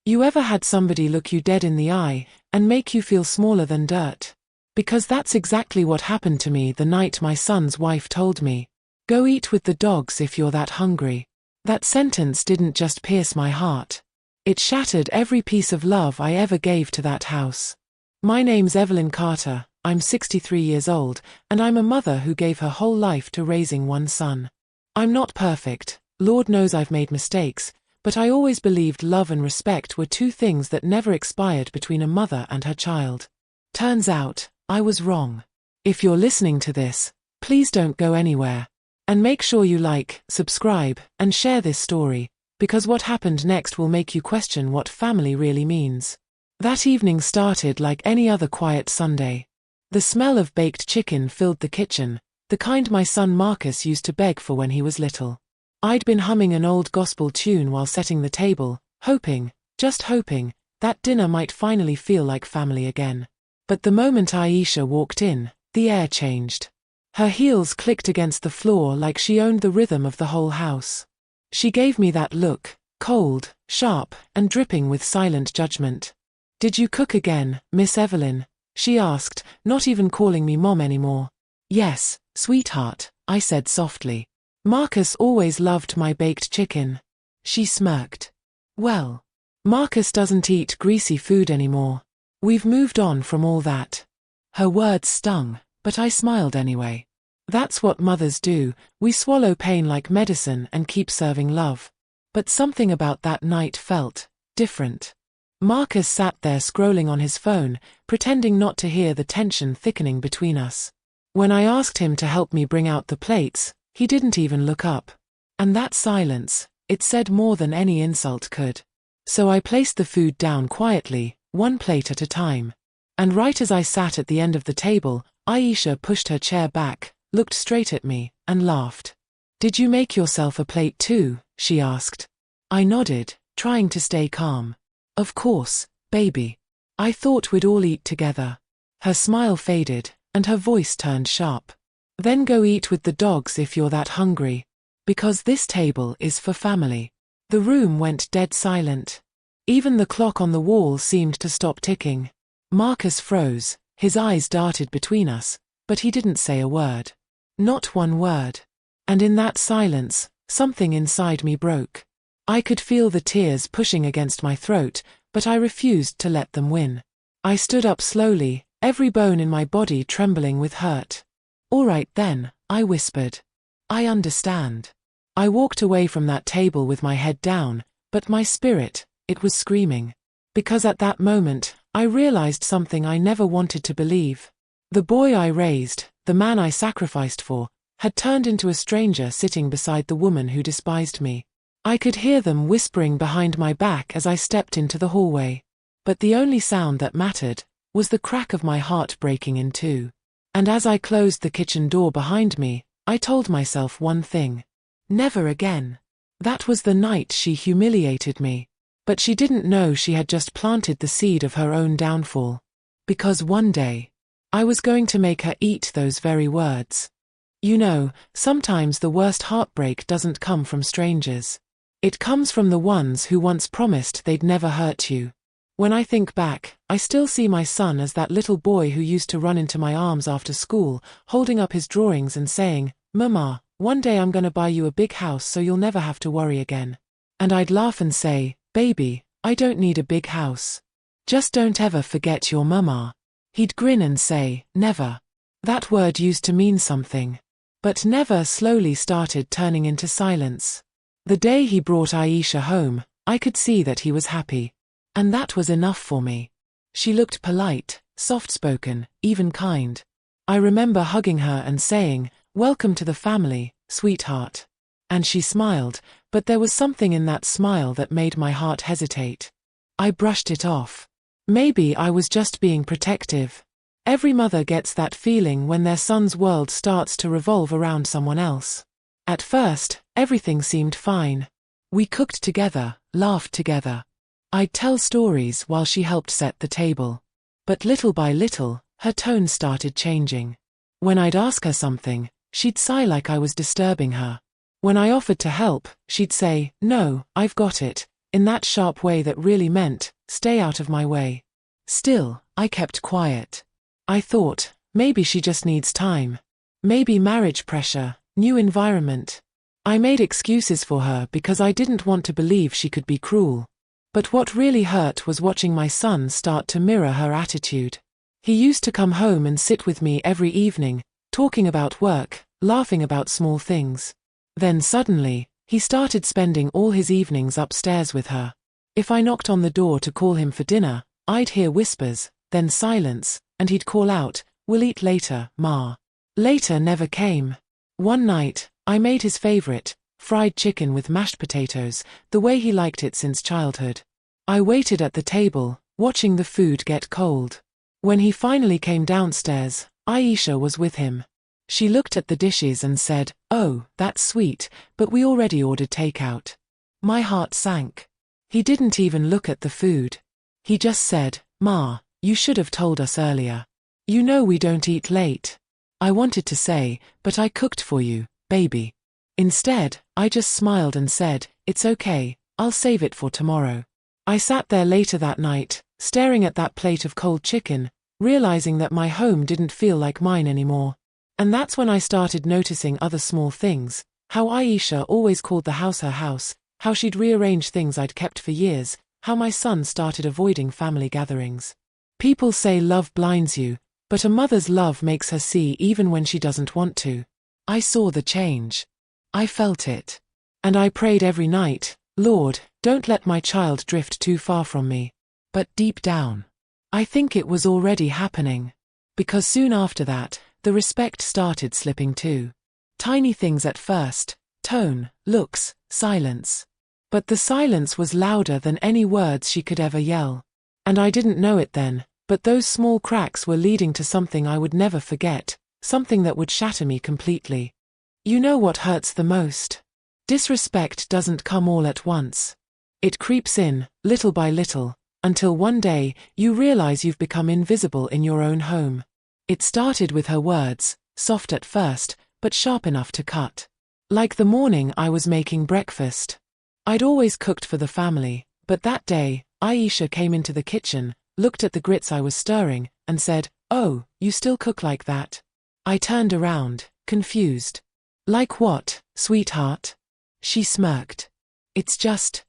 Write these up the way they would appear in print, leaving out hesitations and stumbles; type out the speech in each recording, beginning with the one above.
You ever had somebody look you dead in the eye and make you feel smaller than dirt? Because that's exactly what happened to me the night my son's wife told me, "Go eat with the dogs if you're that hungry." That sentence didn't just pierce my heart. It shattered every piece of love I ever gave to that house. My name's Evelyn Carter, I'm 63 years old, and I'm a mother who gave her whole life to raising one son. I'm not perfect, Lord knows I've made mistakes, but I always believed love and respect were two things that never expired between a mother and her child. Turns out, I was wrong. If you're listening to this, please don't go anywhere. And make sure you like, subscribe, and share this story, because what happened next will make you question what family really means. That evening started like any other quiet Sunday. The smell of baked chicken filled the kitchen, the kind my son Marcus used to beg for when he was little. I'd been humming an old gospel tune while setting the table, hoping, just hoping, that dinner might finally feel like family again. But the moment Aisha walked in, the air changed. Her heels clicked against the floor like she owned the rhythm of the whole house. She gave me that look, cold, sharp, and dripping with silent judgment. "Did you cook again, Miss Evelyn?" she asked, not even calling me Mom anymore. "Yes, sweetheart," I said softly. "Marcus always loved my baked chicken." She smirked. "Well, Marcus doesn't eat greasy food anymore. We've moved on from all that." Her words stung, but I smiled anyway. That's what mothers do, we swallow pain like medicine and keep serving love. But something about that night felt different. Marcus sat there scrolling on his phone, pretending not to hear the tension thickening between us. When I asked him to help me bring out the plates, he didn't even look up. And that silence, it said more than any insult could. So I placed the food down quietly, one plate at a time. And right as I sat at the end of the table, Aisha pushed her chair back, looked straight at me, and laughed. "Did you make yourself a plate too?" she asked. I nodded, trying to stay calm. "Of course, baby. I thought we'd all eat together." Her smile faded, and her voice turned sharp. "Then go eat with the dogs if you're that hungry. Because this table is for family." The room went dead silent. Even the clock on the wall seemed to stop ticking. Marcus froze, his eyes darted between us, but he didn't say a word. Not one word. And in that silence, something inside me broke. I could feel the tears pushing against my throat, but I refused to let them win. I stood up slowly, every bone in my body trembling with hurt. "All right then," I whispered. "I understand." I walked away from that table with my head down, but my spirit, it was screaming. Because at that moment, I realized something I never wanted to believe. The boy I raised, the man I sacrificed for, had turned into a stranger sitting beside the woman who despised me. I could hear them whispering behind my back as I stepped into the hallway. But the only sound that mattered was the crack of my heart breaking in two. And as I closed the kitchen door behind me, I told myself one thing. Never again. That was the night she humiliated me. But she didn't know she had just planted the seed of her own downfall. Because one day, I was going to make her eat those very words. You know, sometimes the worst heartbreak doesn't come from strangers. It comes from the ones who once promised they'd never hurt you. When I think back, I still see my son as that little boy who used to run into my arms after school, holding up his drawings and saying, "Mama, one day I'm gonna buy you a big house so you'll never have to worry again." And I'd laugh and say, "Baby, I don't need a big house. Just don't ever forget your mama." He'd grin and say, "Never." That word used to mean something. But never slowly started turning into silence. The day he brought Aisha home, I could see that he was happy. And that was enough for me. She looked polite, soft-spoken, even kind. I remember hugging her and saying, "Welcome to the family, sweetheart." And she smiled, but there was something in that smile that made my heart hesitate. I brushed it off. Maybe I was just being protective. Every mother gets that feeling when their son's world starts to revolve around someone else. At first, everything seemed fine. We cooked together, laughed together. I'd tell stories while she helped set the table. But little by little, her tone started changing. When I'd ask her something, she'd sigh like I was disturbing her. When I offered to help, she'd say, "No, I've got it," in that sharp way that really meant, stay out of my way. Still, I kept quiet. I thought, maybe she just needs time. Maybe marriage pressure, new environment. I made excuses for her because I didn't want to believe she could be cruel. But what really hurt was watching my son start to mirror her attitude. He used to come home and sit with me every evening, talking about work, laughing about small things. Then suddenly, he started spending all his evenings upstairs with her. If I knocked on the door to call him for dinner, I'd hear whispers, then silence, and he'd call out, "We'll eat later, Ma." Later never came. One night, I made his favorite, fried chicken with mashed potatoes, the way he liked it since childhood. I waited at the table, watching the food get cold. When he finally came downstairs, Aisha was with him. She looked at the dishes and said, "Oh, that's sweet, but we already ordered takeout." My heart sank. He didn't even look at the food. He just said, "Ma, you should have told us earlier. You know we don't eat late." I wanted to say, "But I cooked for you, baby." Instead, I just smiled and said, "It's okay, I'll save it for tomorrow." I sat there later that night, staring at that plate of cold chicken, realizing that my home didn't feel like mine anymore. And that's when I started noticing other small things, how Aisha always called the house her house, how she'd rearrange things I'd kept for years, how my son started avoiding family gatherings. People say love blinds you, but a mother's love makes her see even when she doesn't want to. I saw the change. I felt it. And I prayed every night, "Lord, don't let my child drift too far from me." But deep down, I think it was already happening. Because soon after that, the respect started slipping too. Tiny things at first, tone, looks, silence. But the silence was louder than any words she could ever yell. And I didn't know it then, but those small cracks were leading to something I would never forget, something that would shatter me completely. You know what hurts the most? Disrespect doesn't come all at once. It creeps in, little by little, until one day, you realize you've become invisible in your own home. It started with her words, soft at first, but sharp enough to cut. Like the morning I was making breakfast. I'd always cooked for the family, but that day, Aisha came into the kitchen, looked at the grits I was stirring, and said, "Oh, you still cook like that?" I turned around, confused. "Like what, sweetheart?" She smirked. "It's just,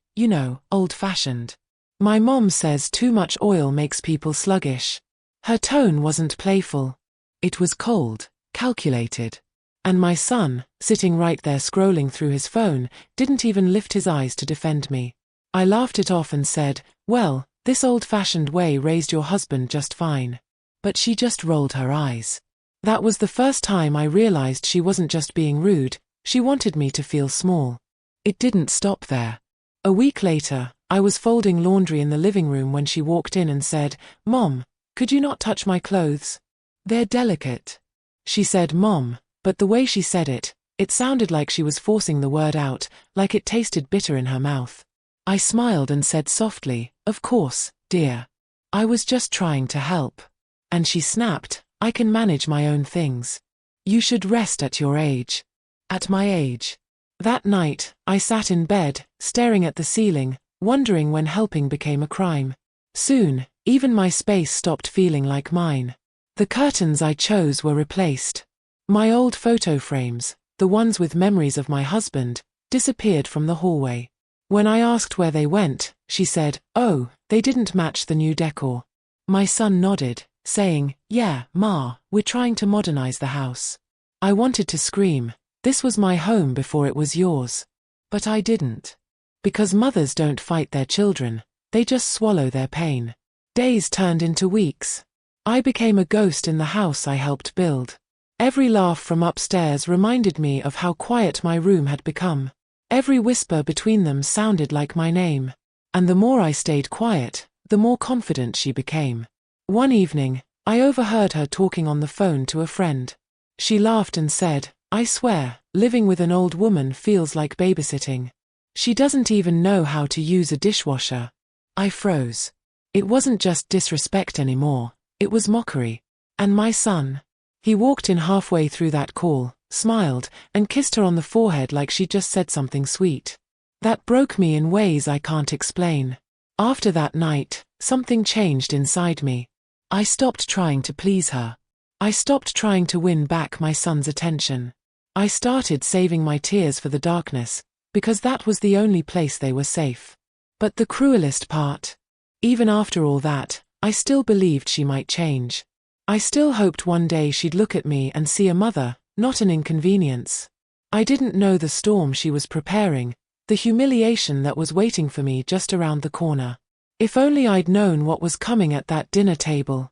old-fashioned. My mom says too much oil makes people sluggish." Her tone wasn't playful. It was cold, calculated. And my son, sitting right there scrolling through his phone, didn't even lift his eyes to defend me. I laughed it off and said, "Well, this old-fashioned way raised your husband just fine." But she just rolled her eyes. That was the first time I realized she wasn't just being rude, she wanted me to feel small. It didn't stop there. A week later, I was folding laundry in the living room when she walked in and said, "Mom, could you not touch my clothes? They're delicate." She said "Mom," but the way she said it, it sounded like she was forcing the word out, like it tasted bitter in her mouth. I smiled and said softly, "Of course, dear. I was just trying to help." And she snapped, "I can manage my own things. You should rest at your age." At my age. That night, I sat in bed, staring at the ceiling, wondering when helping became a crime. Soon, even my space stopped feeling like mine. The curtains I chose were replaced. My old photo frames, the ones with memories of my husband, disappeared from the hallway. When I asked where they went, she said, "Oh, they didn't match the new decor." My son nodded, saying, "Yeah, Ma, we're trying to modernize the house." I wanted to scream, "This was my home before it was yours." But I didn't. Because mothers don't fight their children, they just swallow their pain. Days turned into weeks. I became a ghost in the house I helped build. Every laugh from upstairs reminded me of how quiet my room had become. Every whisper between them sounded like my name. And the more I stayed quiet, the more confident she became. One evening, I overheard her talking on the phone to a friend. She laughed and said, "I swear, living with an old woman feels like babysitting. She doesn't even know how to use a dishwasher." I froze. It wasn't just disrespect anymore, it was mockery. And my son? He walked in halfway through that call, smiled, and kissed her on the forehead like she'd just said something sweet. That broke me in ways I can't explain. After that night, something changed inside me. I stopped trying to please her. I stopped trying to win back my son's attention. I started saving my tears for the darkness, because that was the only place they were safe. But the cruelest part, even after all that, I still believed she might change. I still hoped one day she'd look at me and see a mother, not an inconvenience. I didn't know the storm she was preparing, the humiliation that was waiting for me just around the corner. If only I'd known what was coming at that dinner table.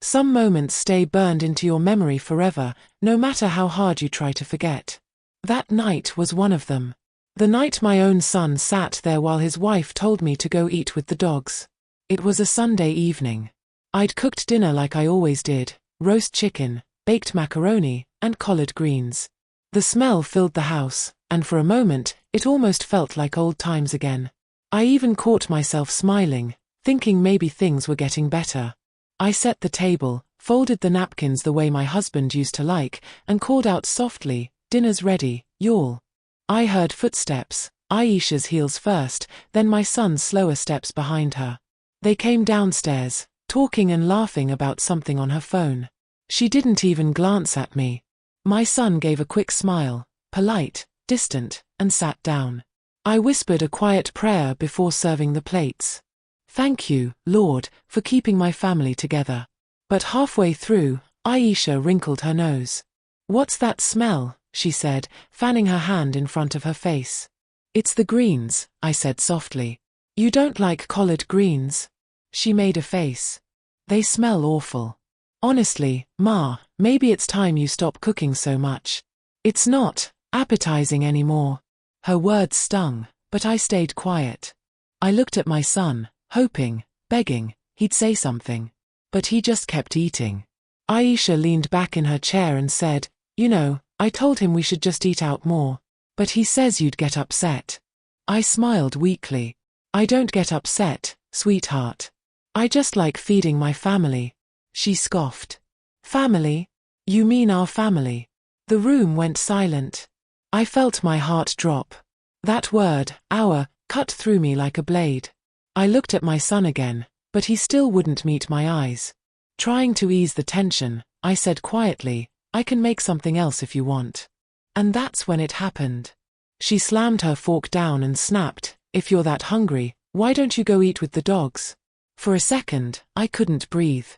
Some moments stay burned into your memory forever, no matter how hard you try to forget. That night was one of them. The night my own son sat there while his wife told me to go eat with the dogs. It was a Sunday evening. I'd cooked dinner like I always did, roast chicken, baked macaroni, and collard greens. The smell filled the house, and for a moment, it almost felt like old times again. I even caught myself smiling, thinking maybe things were getting better. I set the table, folded the napkins the way my husband used to like, and called out softly, "Dinner's ready, y'all." I heard footsteps, Aisha's heels first, then my son's slower steps behind her. They came downstairs, talking and laughing about something on her phone. She didn't even glance at me. My son gave a quick smile, polite, distant, and sat down. I whispered a quiet prayer before serving the plates. "Thank you, Lord, for keeping my family together." But halfway through, Aisha wrinkled her nose. "What's that smell?" she said, fanning her hand in front of her face. "It's the greens," I said softly. "You don't like collard greens?" She made a face. "They smell awful." "Honestly, Ma, maybe it's time you stop cooking so much. It's not appetizing anymore." Her words stung, but I stayed quiet. I looked at my son, hoping, begging, he'd say something. But he just kept eating. Aisha leaned back in her chair and said, "You know, I told him we should just eat out more. But he says you'd get upset." I smiled weakly. "I don't get upset, sweetheart. I just like feeding my family." She scoffed. "Family? You mean our family?" The room went silent. I felt my heart drop. That word, our, cut through me like a blade. I looked at my son again, but he still wouldn't meet my eyes. Trying to ease the tension, I said quietly, "I can make something else if you want." And that's when it happened. She slammed her fork down and snapped, "If you're that hungry, why don't you go eat with the dogs?" For a second, I couldn't breathe.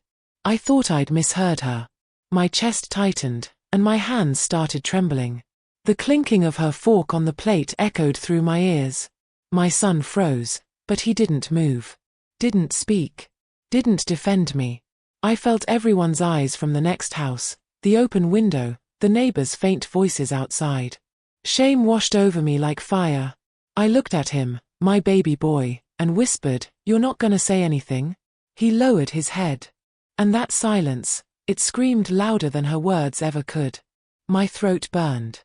I thought I'd misheard her. My chest tightened, and my hands started trembling. The clinking of her fork on the plate echoed through my ears. My son froze, but he didn't move. Didn't speak. Didn't defend me. I felt everyone's eyes from the next house, the open window, the neighbors' faint voices outside. Shame washed over me like fire. I looked at him, my baby boy, and whispered, "You're not gonna say anything?" He lowered his head. And that silence, it screamed louder than her words ever could. My throat burned.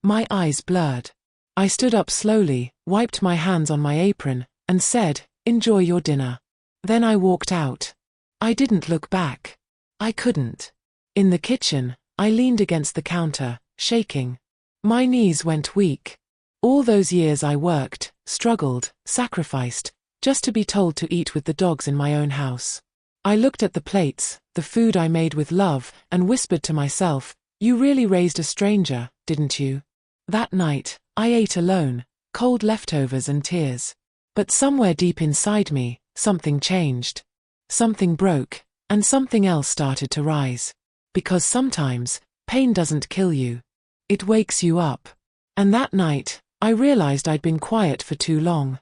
My eyes blurred. I stood up slowly, wiped my hands on my apron, and said, "Enjoy your dinner." Then I walked out. I didn't look back. I couldn't. In the kitchen, I leaned against the counter, shaking. My knees went weak. All those years I worked, struggled, sacrificed, just to be told to eat with the dogs in my own house. I looked at the plates, the food I made with love, and whispered to myself, "You really raised a stranger, didn't you?" That night, I ate alone, cold leftovers and tears. But somewhere deep inside me, something changed. Something broke, and something else started to rise. Because sometimes, pain doesn't kill you. It wakes you up. And that night, I realized I'd been quiet for too long.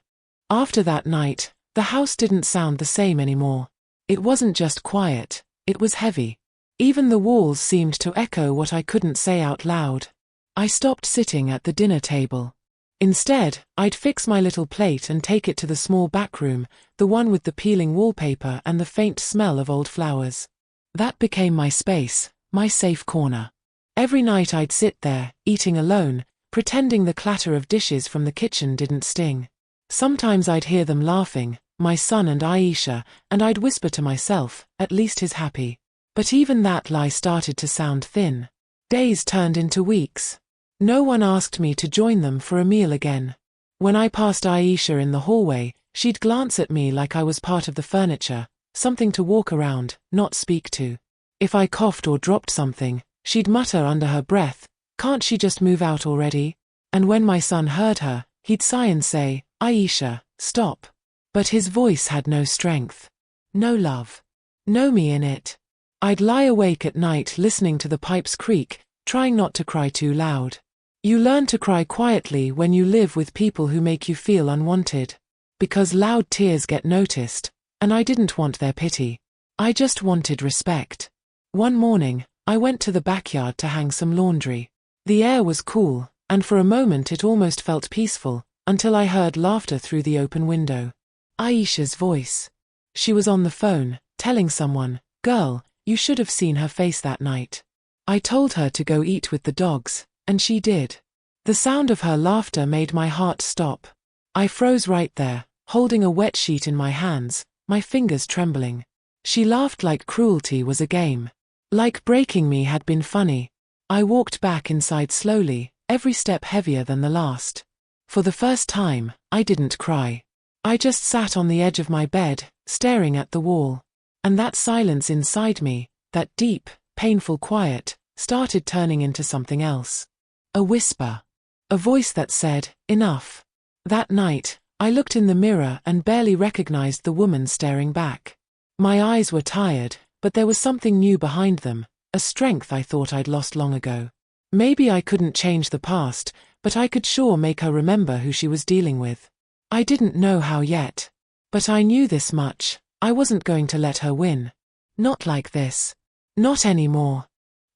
After that night, the house didn't sound the same anymore. It wasn't just quiet, it was heavy. Even the walls seemed to echo what I couldn't say out loud. I stopped sitting at the dinner table. Instead, I'd fix my little plate and take it to the small back room, the one with the peeling wallpaper and the faint smell of old flowers. That became my space, my safe corner. Every night I'd sit there, eating alone, pretending the clatter of dishes from the kitchen didn't sting. Sometimes I'd hear them laughing, my son and Aisha, and I'd whisper to myself, "At least he's happy." But even that lie started to sound thin. Days turned into weeks. No one asked me to join them for a meal again. When I passed Aisha in the hallway, she'd glance at me like I was part of the furniture, something to walk around, not speak to. If I coughed or dropped something, she'd mutter under her breath, "Can't she just move out already?" And when my son heard her, he'd sigh and say, "Aisha, stop." But his voice had no strength. No love. No me in it. I'd lie awake at night listening to the pipes creak, trying not to cry too loud. You learn to cry quietly when you live with people who make you feel unwanted. Because loud tears get noticed, and I didn't want their pity. I just wanted respect. One morning, I went to the backyard to hang some laundry. The air was cool, and for a moment it almost felt peaceful, until I heard laughter through the open window. Aisha's voice. She was on the phone, telling someone, "Girl, you should have seen her face that night. I told her to go eat with the dogs, and she did." The sound of her laughter made my heart stop. I froze right there, holding a wet sheet in my hands, my fingers trembling. She laughed like cruelty was a game. Like breaking me had been funny. I walked back inside slowly, every step heavier than the last. For the first time, I didn't cry. I just sat on the edge of my bed, staring at the wall. And that silence inside me, that deep, painful quiet, started turning into something else. A whisper. A voice that said, "Enough." That night, I looked in the mirror and barely recognized the woman staring back. My eyes were tired, but there was something new behind them, a strength I thought I'd lost long ago. Maybe I couldn't change the past, but I could sure make her remember who she was dealing with. I didn't know how yet. But I knew this much: I wasn't going to let her win. Not like this. Not anymore.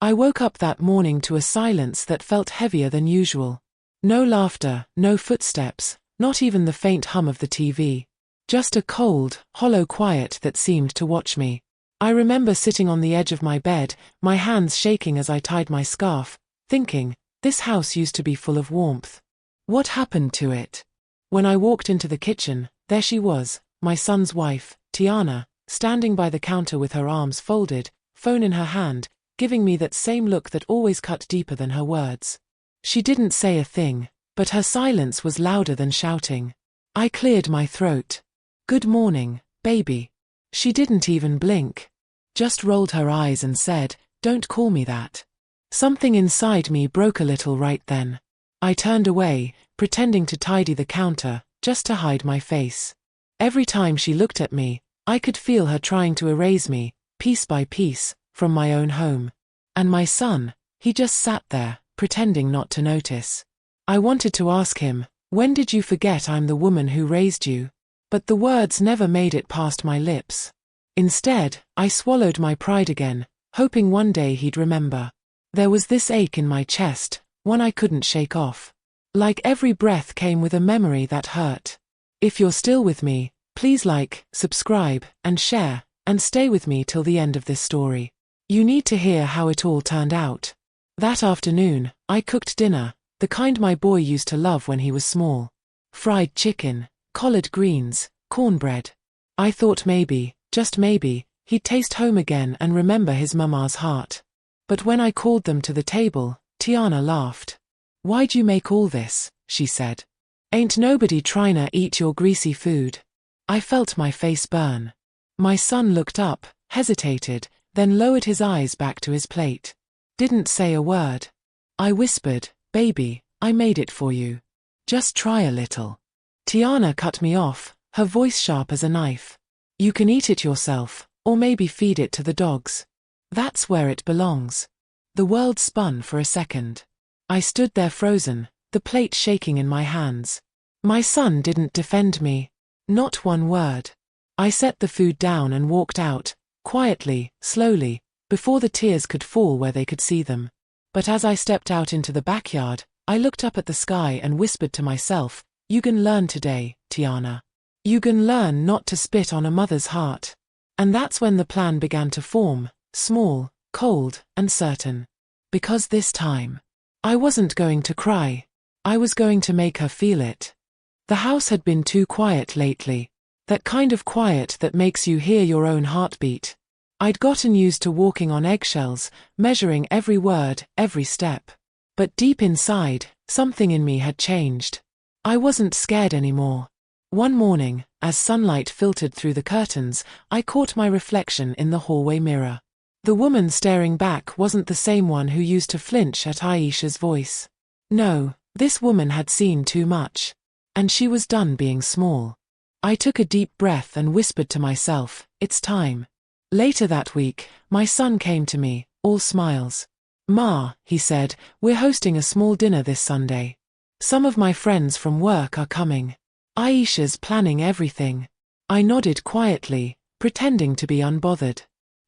I woke up that morning to a silence that felt heavier than usual. No laughter, no footsteps, not even the faint hum of the TV. Just a cold, hollow quiet that seemed to watch me. I remember sitting on the edge of my bed, my hands shaking as I tied my scarf, thinking, this house used to be full of warmth. What happened to it? When I walked into the kitchen, there she was, my son's wife, Tiana, standing by the counter with her arms folded, phone in her hand, giving me that same look that always cut deeper than her words. She didn't say a thing, but her silence was louder than shouting. I cleared my throat. "Good morning, baby." She didn't even blink. Just rolled her eyes and said, "Don't call me that." Something inside me broke a little right then. I turned away, pretending to tidy the counter, just to hide my face. Every time she looked at me, I could feel her trying to erase me, piece by piece, from my own home. And my son, he just sat there, pretending not to notice. I wanted to ask him, "When did you forget I'm the woman who raised you?" But the words never made it past my lips. Instead, I swallowed my pride again, hoping one day he'd remember. There was this ache in my chest, one I couldn't shake off. Like every breath came with a memory that hurt. If you're still with me, please like, subscribe, and share, and stay with me till the end of this story. You need to hear how it all turned out. That afternoon, I cooked dinner, the kind my boy used to love when he was small. Fried chicken, collard greens, cornbread. I thought maybe, just maybe, he'd taste home again and remember his mama's heart. But when I called them to the table, Tiana laughed. "Why'd you make all this?" she said. "Ain't nobody tryna eat your greasy food." I felt my face burn. My son looked up, hesitated, then lowered his eyes back to his plate. Didn't say a word. I whispered, "Baby, I made it for you. Just try a little." Tiana cut me off, her voice sharp as a knife. "You can eat it yourself, or maybe feed it to the dogs. That's where it belongs." The world spun for a second. I stood there frozen, the plate shaking in my hands. My son didn't defend me. Not one word. I set the food down and walked out, quietly, slowly, before the tears could fall where they could see them. But as I stepped out into the backyard, I looked up at the sky and whispered to myself, "You can learn today, Tiana. You can learn not to spit on a mother's heart." And that's when the plan began to form, small, cold, and certain. Because this time, I wasn't going to cry. I was going to make her feel it. The house had been too quiet lately. That kind of quiet that makes you hear your own heartbeat. I'd gotten used to walking on eggshells, measuring every word, every step. But deep inside, something in me had changed. I wasn't scared anymore. One morning, as sunlight filtered through the curtains, I caught my reflection in the hallway mirror. The woman staring back wasn't the same one who used to flinch at Aisha's voice. No, this woman had seen too much. And she was done being small. I took a deep breath and whispered to myself, it's time. Later that week, my son came to me, all smiles. Ma, he said, we're hosting a small dinner this Sunday. Some of my friends from work are coming. Aisha's planning everything. I nodded quietly, pretending to be unbothered.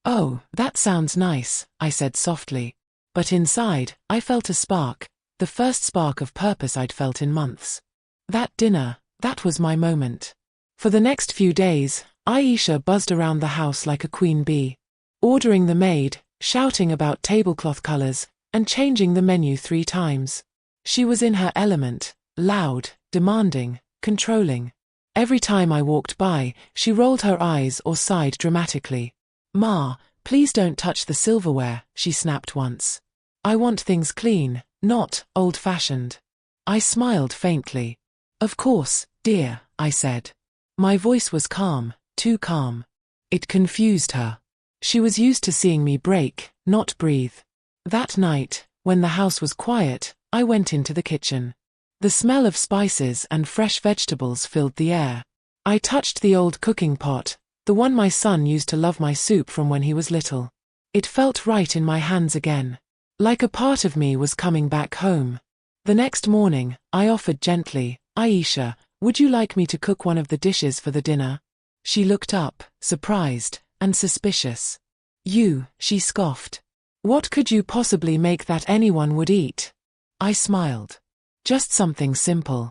Oh, that sounds nice, I said softly. But inside, I felt a spark, the first spark of purpose I'd felt in months. That dinner, that was my moment. For the next few days, Aisha buzzed around the house like a queen bee, ordering the maid, shouting about tablecloth colors, and changing the menu 3 times. She was in her element, loud, demanding, controlling. Every time I walked by, she rolled her eyes or sighed dramatically. Ma, please don't touch the silverware, she snapped once. I want things clean, not old-fashioned. I smiled faintly. Of course, dear, I said. My voice was calm, too calm. It confused her. She was used to seeing me break, not breathe. That night, when the house was quiet, I went into the kitchen. The smell of spices and fresh vegetables filled the air. I touched the old cooking pot, the one my son used to love my soup from when he was little. It felt right in my hands again. Like a part of me was coming back home. The next morning, I offered gently, Aisha, would you like me to cook one of the dishes for the dinner? She looked up, surprised and suspicious. You, she scoffed. What could you possibly make that anyone would eat? I smiled. Just something simple.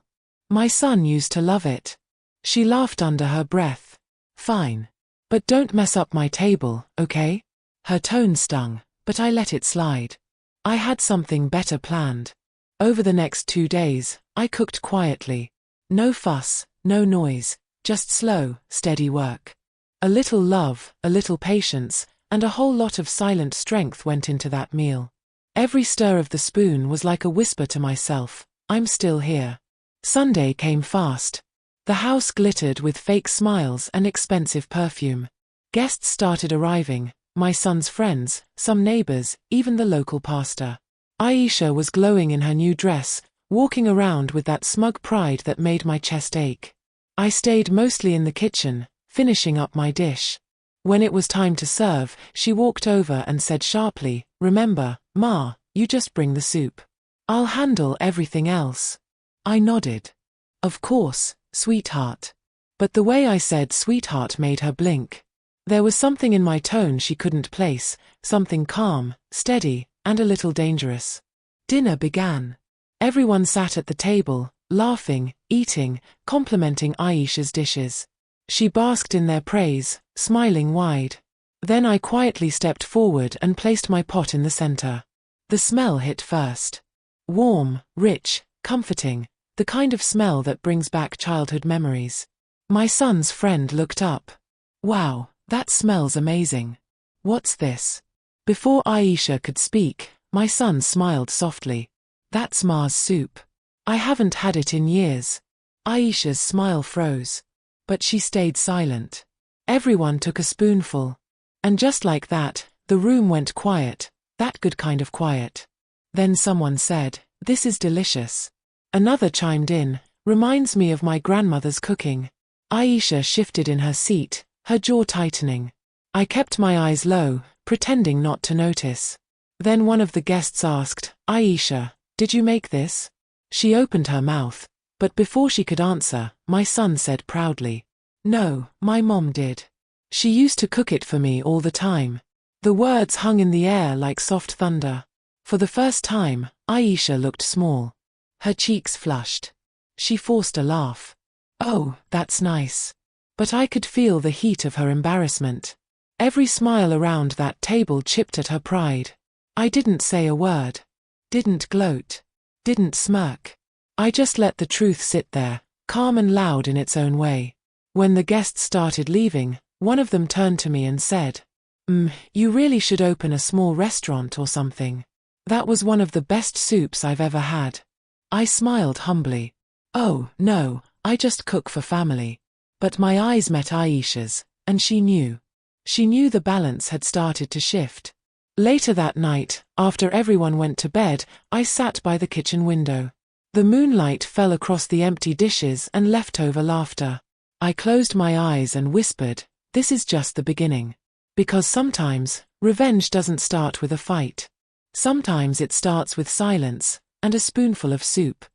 My son used to love it. She laughed under her breath. Fine. But don't mess up my table, okay? Her tone stung, but I let it slide. I had something better planned. Over the next 2 days, I cooked quietly. No fuss, no noise, just slow, steady work. A little love, a little patience, and a whole lot of silent strength went into that meal. Every stir of the spoon was like a whisper to myself, I'm still here. Sunday came fast. The house glittered with fake smiles and expensive perfume. Guests started arriving, my son's friends, some neighbors, even the local pastor. Aisha was glowing in her new dress, walking around with that smug pride that made my chest ache. I stayed mostly in the kitchen, finishing up my dish. When it was time to serve, she walked over and said sharply, remember, Ma, you just bring the soup. I'll handle everything else. I nodded. Of course, sweetheart. But the way I said sweetheart made her blink. There was something in my tone she couldn't place, something calm, steady, and a little dangerous. Dinner began. Everyone sat at the table, laughing, eating, complimenting Aisha's dishes. She basked in their praise, smiling wide. Then I quietly stepped forward and placed my pot in the center. The smell hit first. Warm, rich, comforting, the kind of smell that brings back childhood memories. My son's friend looked up. Wow, that smells amazing. What's this? Before Aisha could speak, my son smiled softly. That's Ma's soup. I haven't had it in years. Aisha's smile froze. But she stayed silent. Everyone took a spoonful. And just like that, the room went quiet, that good kind of quiet. Then someone said, this is delicious. Another chimed in, reminds me of my grandmother's cooking. Aisha shifted in her seat, her jaw tightening. I kept my eyes low, pretending not to notice. Then one of the guests asked, Aisha, did you make this? She opened her mouth, but before she could answer, my son said proudly, no, my mom did. She used to cook it for me all the time. The words hung in the air like soft thunder. For the first time, Aisha looked small. Her cheeks flushed. She forced a laugh. Oh, that's nice. But I could feel the heat of her embarrassment. Every smile around that table chipped at her pride. I didn't say a word. Didn't gloat. Didn't smirk. I just let the truth sit there, calm and loud in its own way. When the guests started leaving, one of them turned to me and said, you really should open a small restaurant or something. That was one of the best soups I've ever had. I smiled humbly. Oh, no, I just cook for family. But my eyes met Aisha's, and she knew. She knew the balance had started to shift. Later that night, after everyone went to bed, I sat by the kitchen window. The moonlight fell across the empty dishes and leftover laughter. I closed my eyes and whispered, "This is just the beginning." Because sometimes, revenge doesn't start with a fight. Sometimes it starts with silence and a spoonful of soup.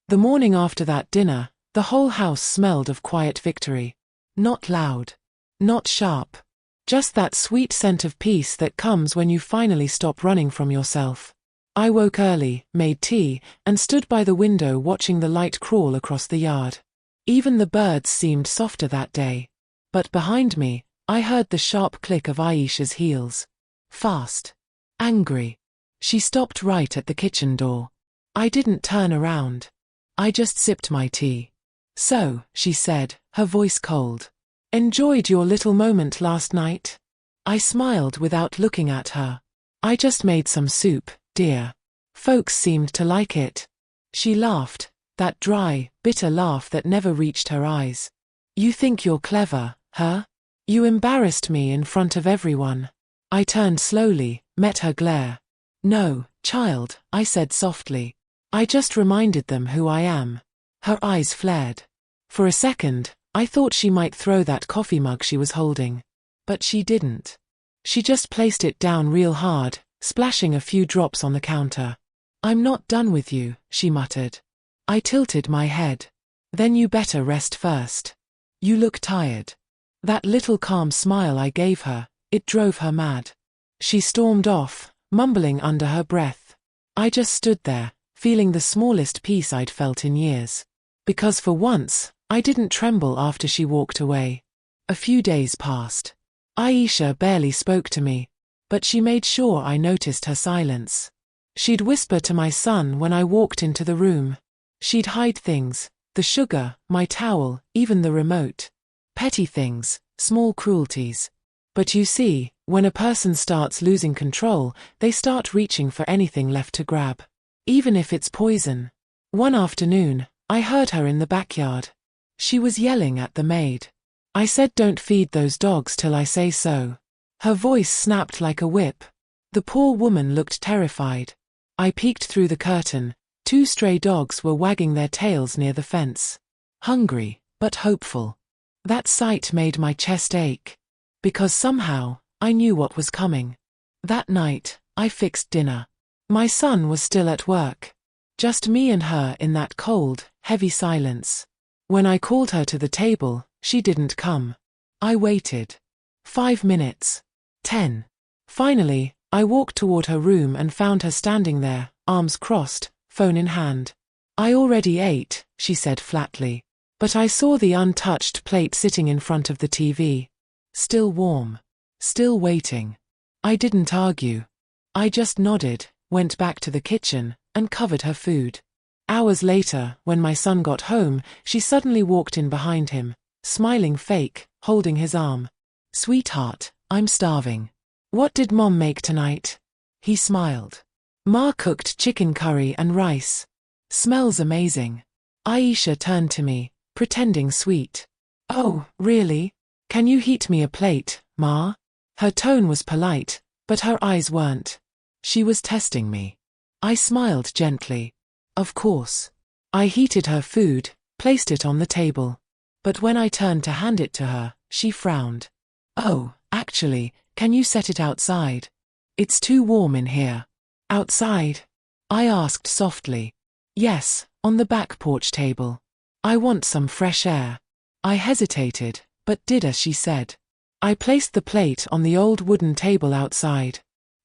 The morning after that dinner, the whole house smelled of quiet victory. Not loud. Not sharp. Just that sweet scent of peace that comes when you finally stop running from yourself. I woke early, made tea, and stood by the window watching the light crawl across the yard. Even the birds seemed softer that day. But behind me, I heard the sharp click of Aisha's heels. Fast. Angry. She stopped right at the kitchen door. I didn't turn around. I just sipped my tea. "So," she said, her voice cold. "Enjoyed your little moment last night?" I smiled without looking at her. "I just made some soup, dear. Folks seemed to like it." She laughed, that dry, bitter laugh that never reached her eyes. "You think you're clever, huh? You embarrassed me in front of everyone." I turned slowly, met her glare. "No, child," I said softly. "I just reminded them who I am." Her eyes flared. For a second, I thought she might throw that coffee mug she was holding. But she didn't. She just placed it down real hard, splashing a few drops on the counter. "I'm not done with you," she muttered. I tilted my head. "Then you better rest first. You look tired." That little calm smile I gave her, it drove her mad. She stormed off, mumbling under her breath. I just stood there, feeling the smallest peace I'd felt in years. Because for once, I didn't tremble after she walked away. A few days passed. Aisha barely spoke to me, but she made sure I noticed her silence. She'd whisper to my son when I walked into the room. She'd hide things, the sugar, my towel, even the remote. Petty things, small cruelties. But you see, when a person starts losing control, they start reaching for anything left to grab. Even if it's poison. One afternoon, I heard her in the backyard. She was yelling at the maid. I said, "Don't feed those dogs till I say so." Her voice snapped like a whip. The poor woman looked terrified. I peeked through the curtain. 2 stray dogs were wagging their tails near the fence. Hungry, but hopeful. That sight made my chest ache. Because somehow, I knew what was coming. That night, I fixed dinner. My son was still at work. Just me and her in that cold, heavy silence. When I called her to the table, she didn't come. I waited. 5 minutes. 10. Finally, I walked toward her room and found her standing there, arms crossed, phone in hand. "I already ate," she said flatly. But I saw the untouched plate sitting in front of the TV. Still warm. Still waiting. I didn't argue. I just nodded, went back to the kitchen, and covered her food. Hours later, when my son got home, she suddenly walked in behind him, smiling fake, holding his arm. "Sweetheart, I'm starving. What did Mom make tonight?" He smiled. "Ma cooked chicken curry and rice. Smells amazing." Aisha turned to me, pretending sweet. "Oh, really? Can you heat me a plate, Ma?" Her tone was polite, but her eyes weren't. She was testing me. I smiled gently. Of course. I heated her food, placed it on the table. But when I turned to hand it to her, she frowned. "Oh, actually, can you set it outside? It's too warm in here." "Outside?" I asked softly. "Yes, on the back porch table. I want some fresh air." I hesitated, but did as she said. I placed the plate on the old wooden table outside.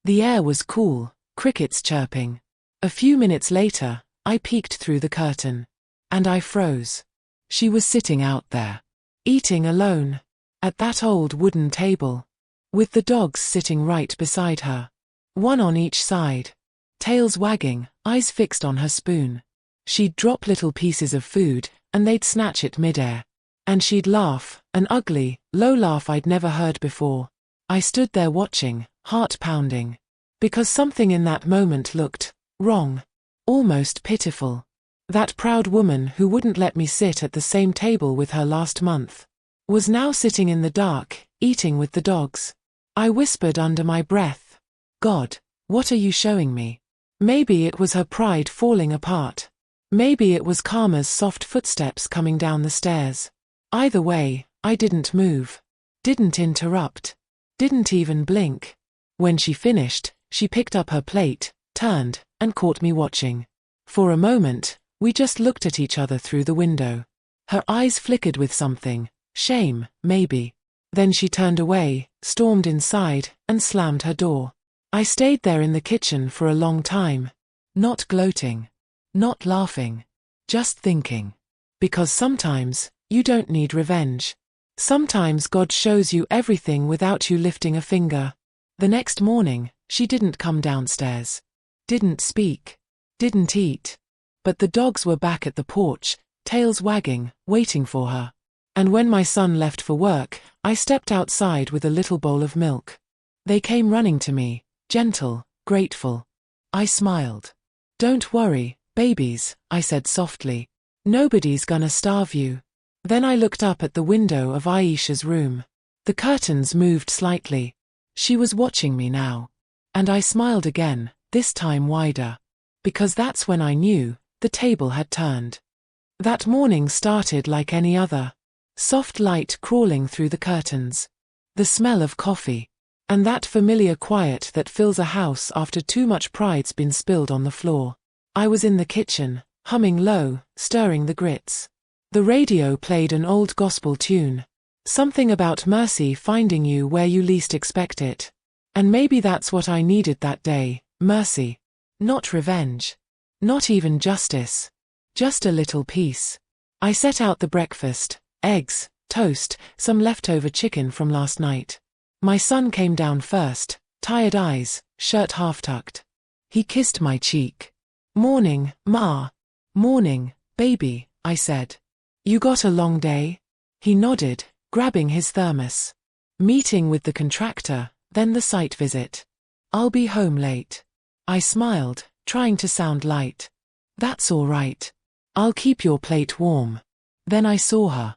The air was cool, crickets chirping. A few minutes later, I peeked through the curtain. And I froze. She was sitting out there. Eating alone. At that old wooden table. With the dogs sitting right beside her. One on each side. Tails wagging, eyes fixed on her spoon. She'd drop little pieces of food, and they'd snatch it midair. And she'd laugh, an ugly, low laugh I'd never heard before. I stood there watching, heart pounding. Because something in that moment looked wrong. Almost pitiful. That proud woman who wouldn't let me sit at the same table with her last month was now sitting in the dark, eating with the dogs. I whispered under my breath, God, what are you showing me? Maybe it was her pride falling apart. Maybe it was Karma's soft footsteps coming down the stairs. Either way, I didn't move. Didn't interrupt. Didn't even blink. When she finished, she picked up her plate, turned, and caught me watching. For a moment, we just looked at each other through the window. Her eyes flickered with something, shame, maybe. Then she turned away, stormed inside, and slammed her door. I stayed there in the kitchen for a long time. Not gloating. Not laughing. Just thinking. Because sometimes, you don't need revenge. Sometimes God shows you everything without you lifting a finger. The next morning, she didn't come downstairs. Didn't speak. Didn't eat. But the dogs were back at the porch, tails wagging, waiting for her. And when my son left for work, I stepped outside with a little bowl of milk. They came running to me, gentle, grateful. I smiled. Don't worry, babies, I said softly. Nobody's gonna starve you. Then I looked up at the window of Aisha's room. The curtains moved slightly. She was watching me now. And I smiled again, this time wider. Because that's when I knew, the table had turned. That morning started like any other. Soft light crawling through the curtains. The smell of coffee. And that familiar quiet that fills a house after too much pride's been spilled on the floor. I was in the kitchen, humming low, stirring the grits. The radio played an old gospel tune. Something about mercy finding you where you least expect it. And maybe that's what I needed that day, mercy. Not revenge. Not even justice. Just a little peace. I set out the breakfast, eggs, toast, some leftover chicken from last night. My son came down first, tired eyes, shirt half-tucked. He kissed my cheek. Morning, Ma. Morning, baby, I said. You got a long day? He nodded, grabbing his thermos. Meeting with the contractor, then the site visit. I'll be home late. I smiled, trying to sound light. That's all right. I'll keep your plate warm. Then I saw her.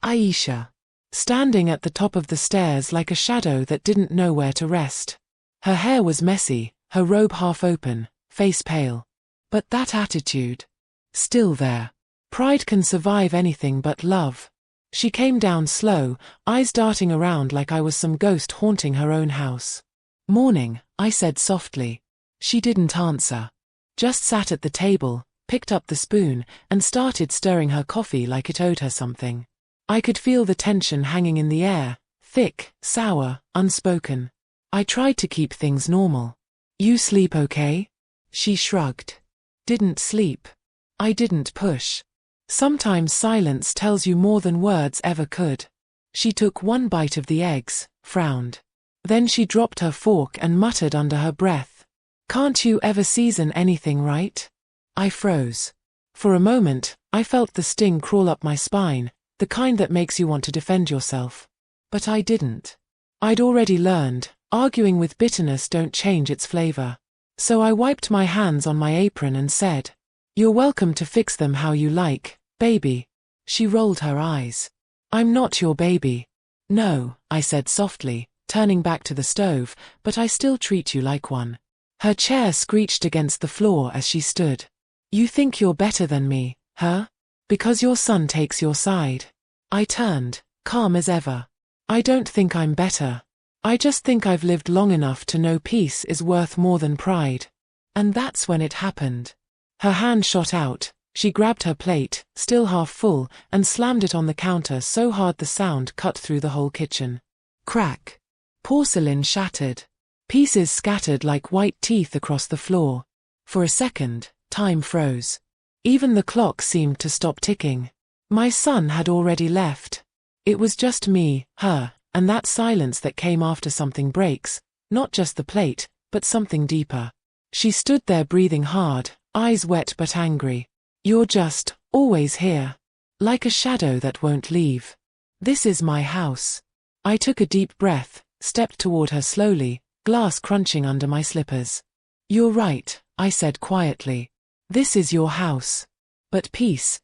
Aisha. Standing at the top of the stairs like a shadow that didn't know where to rest. Her hair was messy, her robe half open, face pale. But that attitude. Still there. Pride can survive anything but love. She came down slow, eyes darting around like I was some ghost haunting her own house. Morning, I said softly. She didn't answer. Just sat at the table, picked up the spoon, and started stirring her coffee like it owed her something. I could feel the tension hanging in the air, thick, sour, unspoken. I tried to keep things normal. You sleep okay? She shrugged. Didn't sleep. I didn't push. Sometimes silence tells you more than words ever could. She took one bite of the eggs, frowned. Then she dropped her fork and muttered under her breath. Can't you ever season anything right? I froze. For a moment, I felt the sting crawl up my spine, the kind that makes you want to defend yourself. But I didn't. I'd already learned, arguing with bitterness don't change its flavor. So I wiped my hands on my apron and said, You're welcome to fix them how you like, baby. She rolled her eyes. I'm not your baby. No, I said softly, turning back to the stove, but I still treat you like one. Her chair screeched against the floor as she stood. You think you're better than me, huh? Because your son takes your side. I turned, calm as ever. I don't think I'm better. I just think I've lived long enough to know peace is worth more than pride. And that's when it happened. Her hand shot out, she grabbed her plate, still half full, and slammed it on the counter so hard the sound cut through the whole kitchen. Crack. Porcelain shattered. Pieces scattered like white teeth across the floor. For a second, time froze. Even the clock seemed to stop ticking. My son had already left. It was just me, her, and that silence that came after something breaks, not just the plate, but something deeper. She stood there breathing hard, eyes wet but angry. You're just, always here. Like a shadow that won't leave. This is my house. I took a deep breath, stepped toward her slowly, glass crunching under my slippers. You're right, I said quietly. This is your house. But peace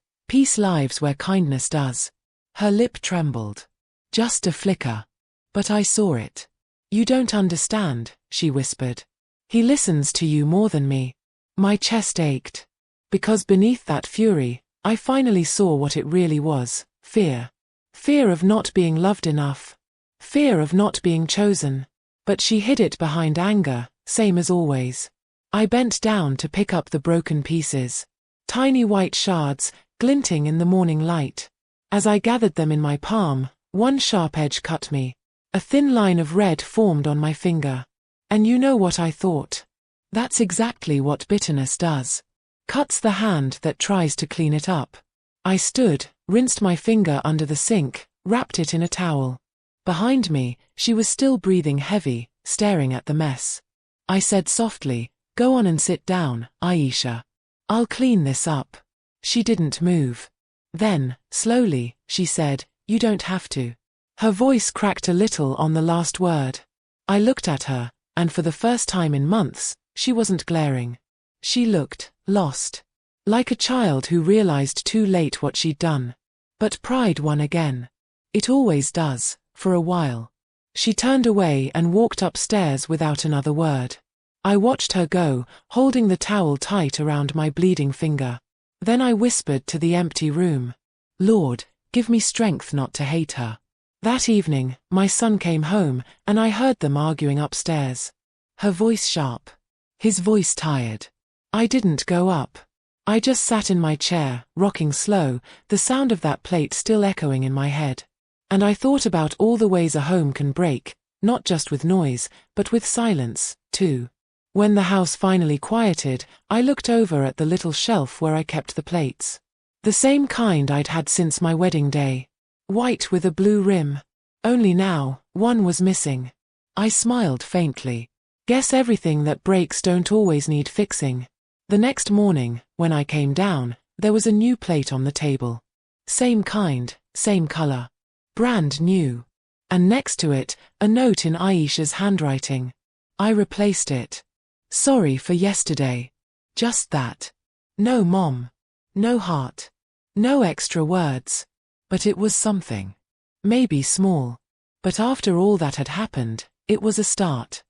lives where kindness does. Her lip trembled. Just a flicker. But I saw it. You don't understand, she whispered. He listens to you more than me. My chest ached. Because beneath that fury, I finally saw what it really was: fear. Fear of not being loved enough. Fear of not being chosen. But she hid it behind anger, same as always. I bent down to pick up the broken pieces. Tiny white shards, glinting in the morning light. As I gathered them in my palm, one sharp edge cut me. A thin line of red formed on my finger. And you know what I thought? That's exactly what bitterness does. Cuts the hand that tries to clean it up. I stood, rinsed my finger under the sink, wrapped it in a towel. Behind me, she was still breathing heavy, staring at the mess. I said softly, "Go on and sit down, Aisha. I'll clean this up." She didn't move. Then, slowly, she said, "You don't have to." Her voice cracked a little on the last word. I looked at her, and for the first time in months, she wasn't glaring. She looked lost. Like a child who realized too late what she'd done. But pride won again. It always does, for a while. She turned away and walked upstairs without another word. I watched her go, holding the towel tight around my bleeding finger. Then I whispered to the empty room, "Lord, give me strength not to hate her." That evening, my son came home, and I heard them arguing upstairs. Her voice sharp. His voice tired. I didn't go up. I just sat in my chair, rocking slow, the sound of that plate still echoing in my head. And I thought about all the ways a home can break, not just with noise, but with silence, too. When the house finally quieted, I looked over at the little shelf where I kept the plates. The same kind I'd had since my wedding day. White with a blue rim. Only now, one was missing. I smiled faintly. Guess everything that breaks don't always need fixing. The next morning, when I came down, there was a new plate on the table. Same kind, same color. Brand new. And next to it, a note in Aisha's handwriting. I replaced it. "Sorry for yesterday." Just that. No mom. No heart. No extra words. But it was something. Maybe small. But after all that had happened, it was a start.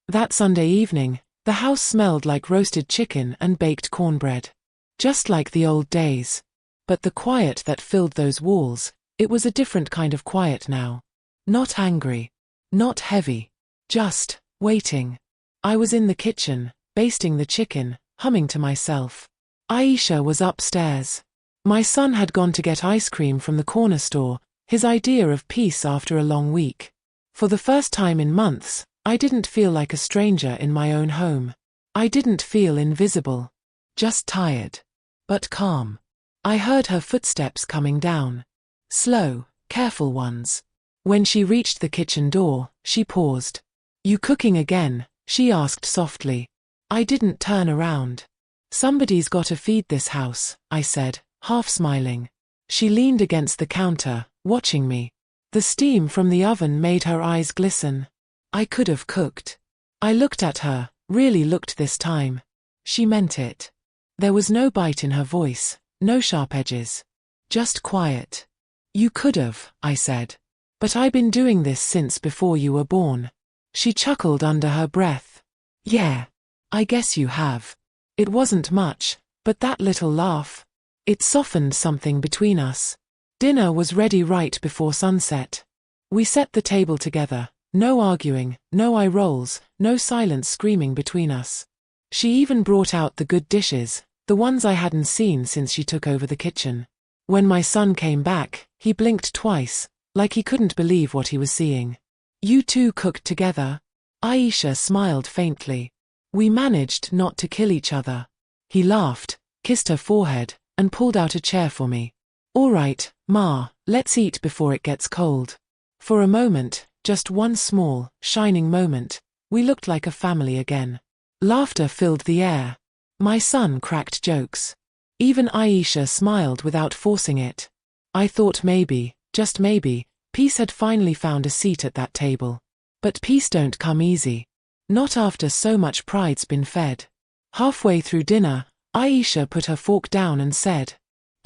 That Sunday evening, the house smelled like roasted chicken and baked cornbread. Just like the old days. But the quiet that filled those walls, it was a different kind of quiet now. Not angry. Not heavy. Just waiting. I was in the kitchen, basting the chicken, humming to myself. Aisha was upstairs. My son had gone to get ice cream from the corner store, his idea of peace after a long week. For the first time in months, I didn't feel like a stranger in my own home. I didn't feel invisible. Just tired. But calm. I heard her footsteps coming down. Slow, careful ones. When she reached the kitchen door, she paused. "You cooking again?" she asked softly. I didn't turn around. "Somebody's gotta feed this house," I said, half smiling. She leaned against the counter, watching me. The steam from the oven made her eyes glisten. I could have cooked. I looked at her, really looked this time. She meant it. There was no bite in her voice, no sharp edges. Just quiet. "You could have," I said. "But I've been doing this since before you were born." She chuckled under her breath. "Yeah. I guess you have." It wasn't much, but that little laugh. It softened something between us. Dinner was ready right before sunset. We set the table together, no arguing, no eye rolls, no silent screaming between us. She even brought out the good dishes, the ones I hadn't seen since she took over the kitchen. When my son came back, he blinked twice, like he couldn't believe what he was seeing. "You two cooked together?" Aisha smiled faintly. "We managed not to kill each other." He laughed, kissed her forehead, and pulled out a chair for me. "All right, Ma, let's eat before it gets cold." For a moment, just one small, shining moment, we looked like a family again. Laughter filled the air. My son cracked jokes. Even Aisha smiled without forcing it. I thought maybe, just maybe, peace had finally found a seat at that table. But peace don't come easy. Not after so much pride's been fed. Halfway through dinner, Aisha put her fork down and said,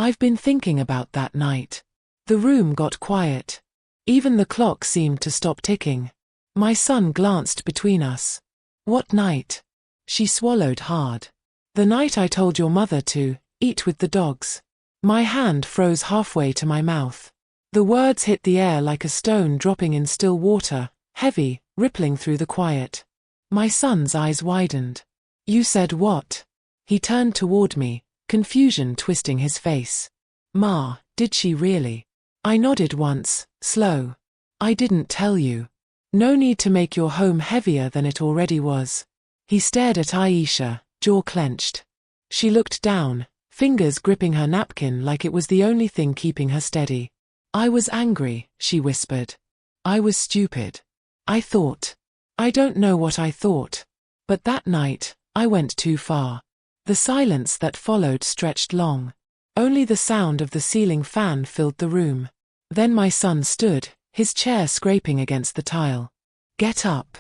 I've been thinking about that night. The room got quiet. Even the clock seemed to stop ticking. My son glanced between us. What night? She swallowed hard. The night I told your mother to eat with the dogs. My hand froze halfway to my mouth. The words hit the air like a stone dropping in still water, heavy, rippling through the quiet. My son's eyes widened. You said what? He turned toward me, confusion twisting his face. Ma, did she really? I nodded once, slow. I didn't tell you. No need to make your home heavier than it already was. He stared at Aisha, jaw clenched. She looked down, fingers gripping her napkin like it was the only thing keeping her steady. I was angry, she whispered. I was stupid. I thought. I don't know what I thought. But that night, I went too far. The silence that followed stretched long. Only the sound of the ceiling fan filled the room. Then my son stood, his chair scraping against the tile. Get up.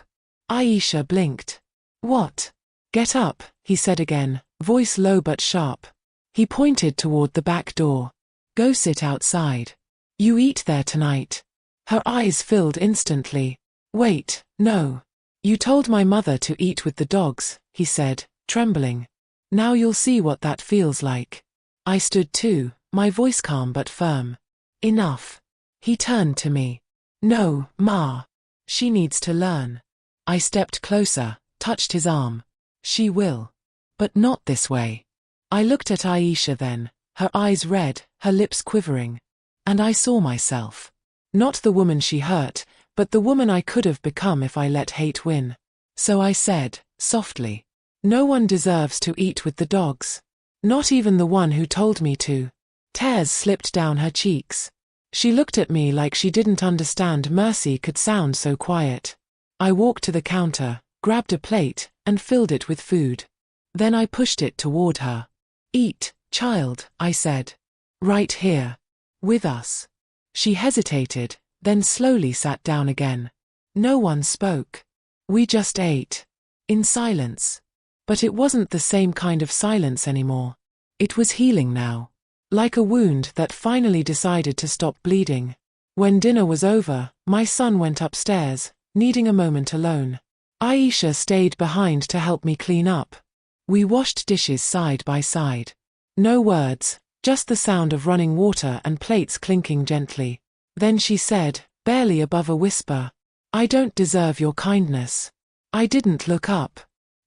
Aisha blinked. What? Get up, he said again, voice low but sharp. He pointed toward the back door. Go sit outside. You eat there tonight. Her eyes filled instantly. Wait, no. You told my mother to eat with the dogs, he said, trembling. Now you'll see what that feels like. I stood too, my voice calm but firm. Enough. He turned to me. No, Ma. She needs to learn. I stepped closer, touched his arm. She will. But not this way. I looked at Aisha then, her eyes red, her lips quivering. And I saw myself. Not the woman she hurt, but the woman I could have become if I let hate win. So I said, softly, no one deserves to eat with the dogs. Not even the one who told me to. Tears slipped down her cheeks. She looked at me like she didn't understand mercy could sound so quiet. I walked to the counter, grabbed a plate, and filled it with food. Then I pushed it toward her. Eat, child, I said. Right here. With us. She hesitated, then slowly sat down again. No one spoke. We just ate. In silence. But it wasn't the same kind of silence anymore. It was healing now. Like a wound that finally decided to stop bleeding. When dinner was over, my son went upstairs, needing a moment alone. Aisha stayed behind to help me clean up. We washed dishes side by side. No words, just the sound of running water and plates clinking gently. Then she said, barely above a whisper, I don't deserve your kindness. I didn't look up.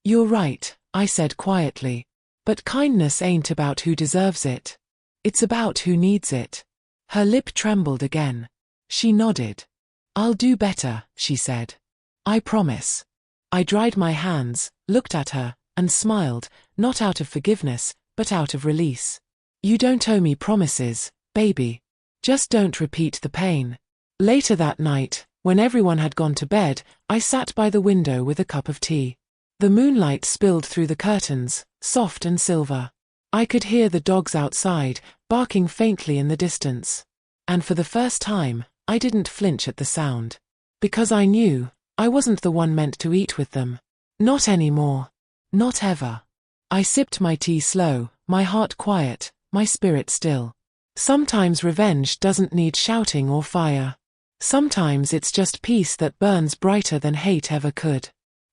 You're right, I said quietly. But kindness ain't about who deserves it. It's about who needs it. Her lip trembled again. She nodded. I'll do better, she said. I promise. I dried my hands, looked at her, and smiled, not out of forgiveness, but out of release. You don't owe me promises, baby. Just don't repeat the pain. Later that night, when everyone had gone to bed, I sat by the window with a cup of tea. The moonlight spilled through the curtains, soft and silver. I could hear the dogs outside, barking faintly in the distance. And for the first time, I didn't flinch at the sound. Because I knew, I wasn't the one meant to eat with them. Not anymore. Not ever. I sipped my tea slow, my heart quiet, my spirit still. Sometimes revenge doesn't need shouting or fire. Sometimes it's just peace that burns brighter than hate ever could.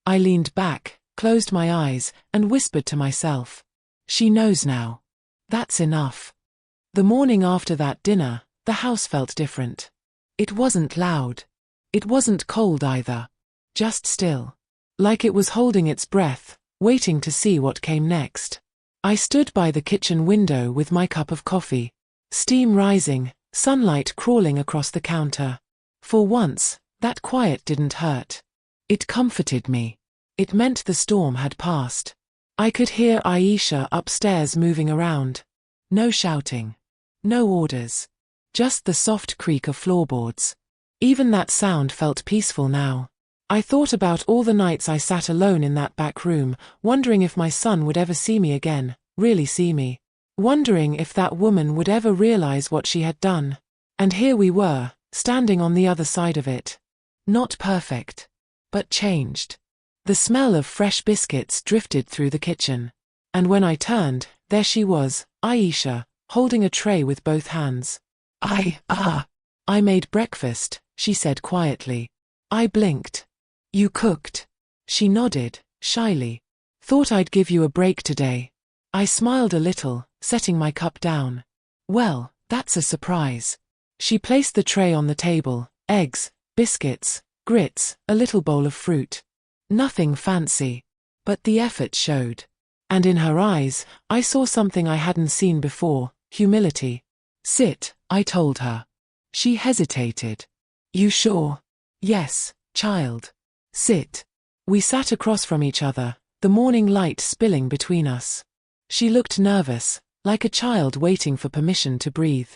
I leaned back, closed my eyes, and whispered to myself. She knows now. That's enough. The morning after that dinner, the house felt different. It wasn't loud. It wasn't cold either. Just still. Like it was holding its breath, waiting to see what came next. I stood by the kitchen window with my cup of coffee. Steam rising, sunlight crawling across the counter. For once, that quiet didn't hurt. It comforted me. It meant the storm had passed. I could hear Aisha upstairs moving around. No shouting. No orders. Just the soft creak of floorboards. Even that sound felt peaceful now. I thought about all the nights I sat alone in that back room, wondering if my son would ever see me again, really see me. Wondering if that woman would ever realize what she had done. And here we were, standing on the other side of it. Not perfect. But changed. The smell of fresh biscuits drifted through the kitchen. And when I turned, there she was, Aisha, holding a tray with both hands. I made breakfast, she said quietly. I blinked. You cooked? She nodded, shyly. Thought I'd give you a break today. I smiled a little, setting my cup down. Well, that's a surprise. She placed the tray on the table, eggs, biscuits, grits, a little bowl of fruit. Nothing fancy. But the effort showed. And in her eyes, I saw something I hadn't seen before, humility. Sit, I told her. She hesitated. You sure? Yes, child. Sit. We sat across from each other, the morning light spilling between us. She looked nervous, like a child waiting for permission to breathe.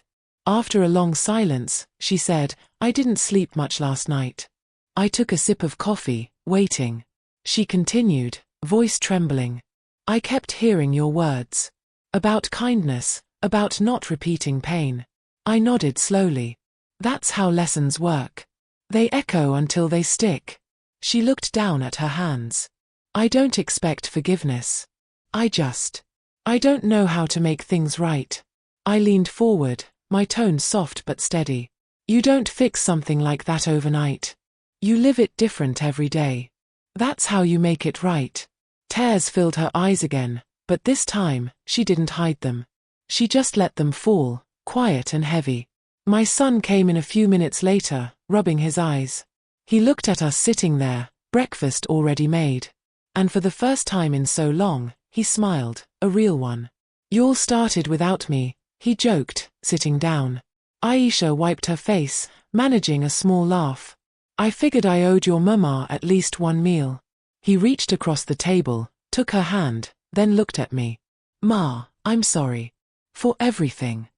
After a long silence, she said, I didn't sleep much last night. I took a sip of coffee, waiting. She continued, voice trembling. I kept hearing your words. About kindness, about not repeating pain. I nodded slowly. That's how lessons work. They echo until they stick. She looked down at her hands. I don't expect forgiveness. I don't know how to make things right. I leaned forward, my tone soft but steady. You don't fix something like that overnight. You live it different every day. That's how you make it right. Tears filled her eyes again, but this time, she didn't hide them. She just let them fall, quiet and heavy. My son came in a few minutes later, rubbing his eyes. He looked at us sitting there, breakfast already made. And for the first time in so long, he smiled, a real one. You started without me, he joked, sitting down. Aisha wiped her face, managing a small laugh. I figured I owed your mama at least one meal. He reached across the table, took her hand, then looked at me. Ma, I'm sorry. For everything.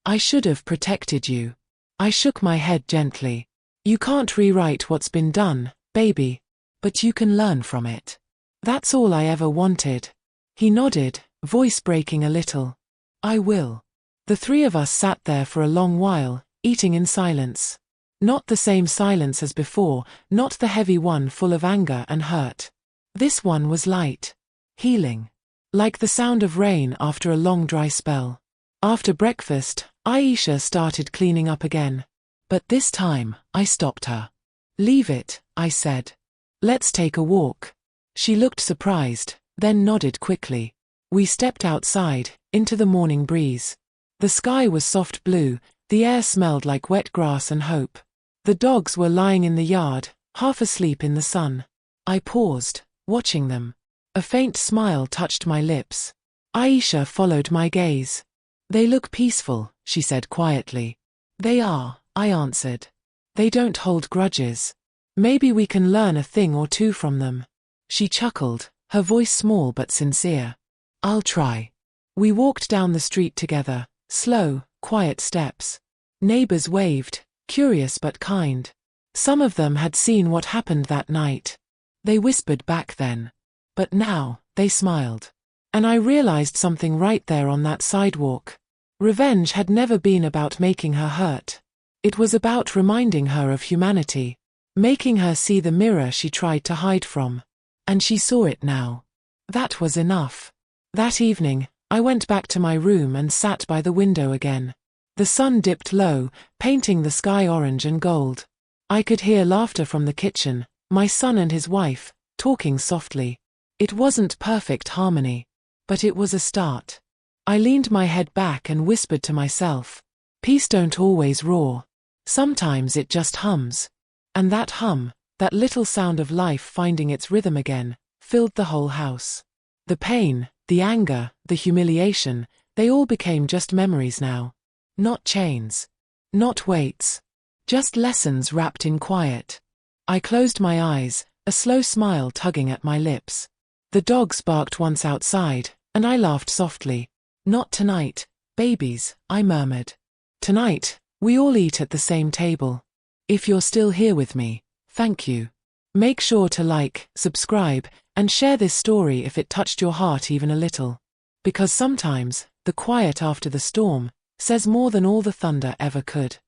I should have protected you. I shook my head gently. You can't rewrite what's been done, baby. But you can learn from it. That's all I ever wanted. He nodded, voice breaking a little. I will. The three of us sat there for a long while, eating in silence. Not the same silence as before, not the heavy one full of anger and hurt. This one was light. Healing. Like the sound of rain after a long dry spell. After breakfast, Aisha started cleaning up again. But this time, I stopped her. Leave it, I said. Let's take a walk. She looked surprised, then nodded quickly. We stepped outside, into the morning breeze. The sky was soft blue, the air smelled like wet grass and hope. The dogs were lying in the yard, half asleep in the sun. I paused, watching them. A faint smile touched my lips. Aisha followed my gaze. They look peaceful, she said quietly. They are, I answered. They don't hold grudges. Maybe we can learn a thing or two from them. She chuckled, her voice small but sincere. I'll try. We walked down the street together, slow, quiet steps. Neighbors waved, curious but kind. Some of them had seen what happened that night. They whispered back then. But now, they smiled. And I realized something right there on that sidewalk. Revenge had never been about making her hurt. It was about reminding her of humanity. Making her see the mirror she tried to hide from. And she saw it now. That was enough. That evening, I went back to my room and sat by the window again. The sun dipped low, painting the sky orange and gold. I could hear laughter from the kitchen, my son and his wife, talking softly. It wasn't perfect harmony. But it was a start. I leaned my head back and whispered to myself. Peace don't always roar. Sometimes it just hums. And that hum, that little sound of life finding its rhythm again, filled the whole house. The pain, the anger, the humiliation, they all became just memories now. Not chains. Not weights. Just lessons wrapped in quiet. I closed my eyes, a slow smile tugging at my lips. The dogs barked once outside, and I laughed softly. Not tonight, babies, I murmured. Tonight, we all eat at the same table. If you're still here with me, thank you. Make sure to like, subscribe, and share this story if it touched your heart even a little. Because sometimes, the quiet after the storm says more than all the thunder ever could.